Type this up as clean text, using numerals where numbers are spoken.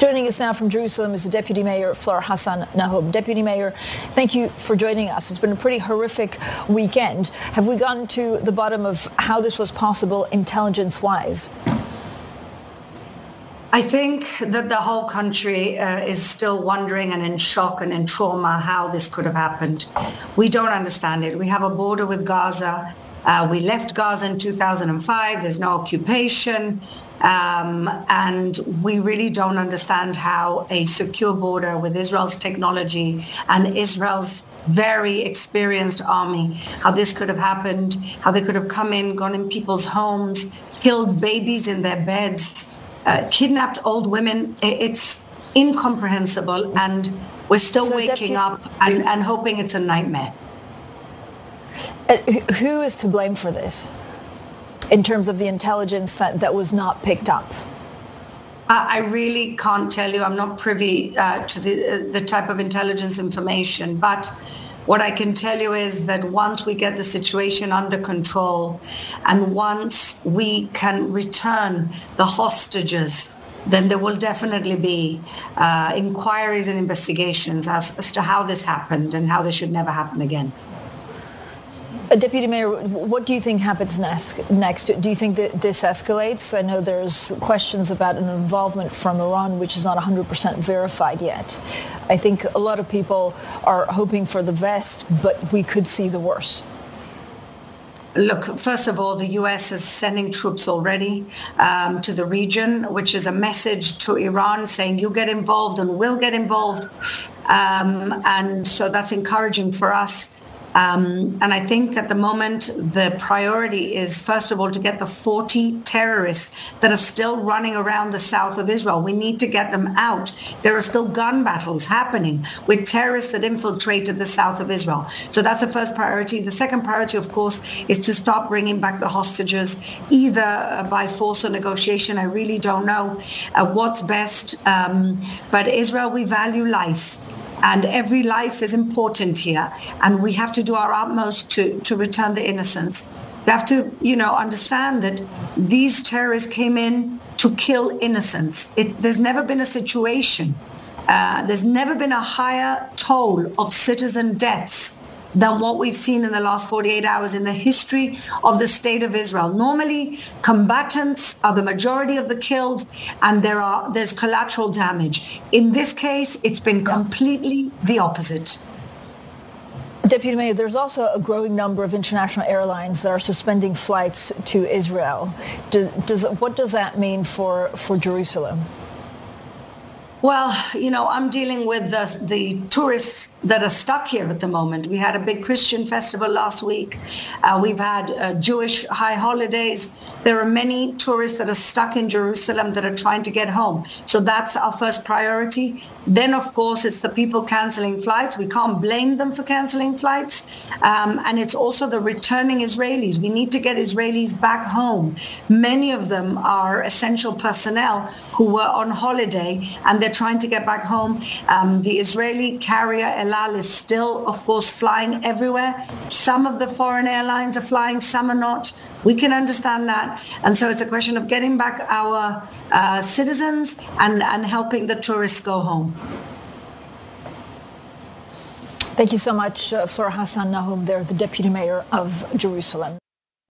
Joining us now from Jerusalem is the Deputy Mayor, Fleur Hassan Nahoum. Deputy Mayor, thank you for joining us. It's been a pretty horrific weekend. Have we gotten to the bottom of how this was possible intelligence-wise? I think that the whole country is still wondering and in shock and in trauma how this could have happened. We don't understand it. We have a border with Gaza. We left Gaza in 2005. There's no occupation. And we really don't understand how a secure border with Israel's technology and Israel's very experienced army, how this could have happened, how they could have come in, gone in people's homes, killed babies in their beds, kidnapped old women. It's incomprehensible. And we're still waking up and hoping it's a nightmare. Who is to blame for this in terms of the intelligence that was not picked up? I really can't tell you. I'm not privy to the type of intelligence information. But what I can tell you is that once we get the situation under control and once we can return the hostages, then there will definitely be inquiries and investigations as to how this happened and how this should never happen again. Deputy Mayor, what do you think happens next? Do you think that this escalates? I know there's questions about an involvement from Iran, which is not 100% verified yet. I think a lot of people are hoping for the best, but we could see the worst. Look, first of all, the U.S. is sending troops already to the region, which is a message to Iran saying you get involved and we'll get involved. And so that's encouraging for us. And I think at the moment, the priority is, first of all, to get the 40 terrorists that are still running around the south of Israel. We need to get them out. There are still gun battles happening with terrorists that infiltrated the south of Israel. So that's the first priority. The second priority, of course, is to stop bringing back the hostages, either by force or negotiation. I really don't know what's best. But Israel, we value life. And every life is important here. And we have to do our utmost to return the innocents. We have to, understand that these terrorists came in to kill innocents. There's never been a situation, there's never been a higher toll of citizen deaths than what we've seen in the last 48 hours in the history of the state of Israel. Normally, combatants are the majority of the killed, and there's collateral damage. In this case, it's been completely the opposite. Deputy Mayor, there's also a growing number of international airlines that are suspending flights to Israel. What does that mean for Jerusalem? Well, I'm dealing with the tourists that are stuck here at the moment. We had a big Christian festival last week. We've had Jewish high holidays. There are many tourists that are stuck in Jerusalem that are trying to get home. So that's our first priority. Then, of course, it's the people canceling flights. We can't blame them for canceling flights. And it's also the returning Israelis. We need to get Israelis back home. Many of them are essential personnel who were on holiday, and they're trying to get back home. The Israeli carrier El Al is still, of course, flying everywhere. Some of the foreign airlines are flying, some are not. We can understand that. And so it's a question of getting back our citizens and helping the tourists go home. Thank you so much, Fleur Hassan Nahoum, there, the Deputy Mayor of Jerusalem.